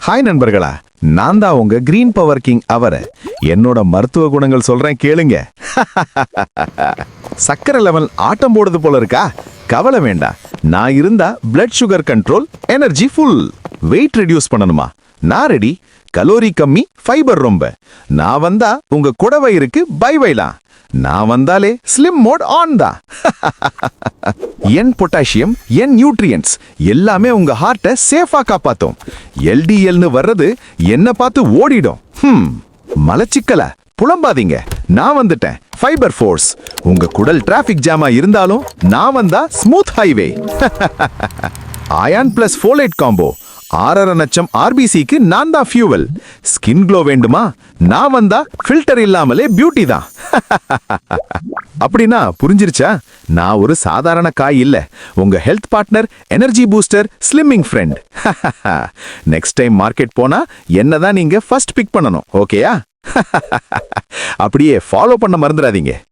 Hi நண்பர்களா, நான் தான் உங்க கிரீன் பவர் கிங் அவரை. என்னோட மருத்துவ குணங்கள் சொல்றேன் கேளுங்க. சக்கரை லெவல் ஆட்டம் போடுது போல இருக்கா? கவலை வேண்டாம். நான் இருந்தா blood sugar control, energy full. Weight reduce பண்ணணுமா? நான் ரெடி. கலோரி கம்மி, ஃபைபர் ரொம்ப. நான் வந்தா உங்க குடவயிறுக்கு பை வைலாம். நான் வந்தாலே ஸ்லிம் மோட் ஆன் தான். என் பொட்டாசியம், என் நியூட்ரியன்ஸ் எல்லாமே உங்க ஹார்ட்டை சேஃபா காப்பாத்தும். எல்டிஎல்னு வர்றது என்ன பார்த்து ஓடிடும். மலச்சிக்கல புலம்பாதீங்க, நான் வந்துட்டேன். Fiber force. உங்க குடல் டிராபிக் ஜாமா இருந்தாலும் நான் வந்தா smooth highway. Iron plus folate combo. 6.5 லட்சம் ஆர்பிசிக்கு நான் தான் ஃபியூவல். ஸ்கின் க்ளோ வேண்டுமா? நான் வந்தா ஃபில்டர் இல்லாமலே பியூட்டி தான். அப்படின்னா புரிஞ்சிருச்சா? நான் ஒரு சாதாரண காய் இல்ல, உங்க health partner, energy booster, slimming friend. Next time market போனா என்னதான் நீங்க ஃபர்ஸ்ட் பிக் பண்ணணும், ஓகேயா? அப்படியே ஃபாலோ பண்ண மறந்துடாதீங்க.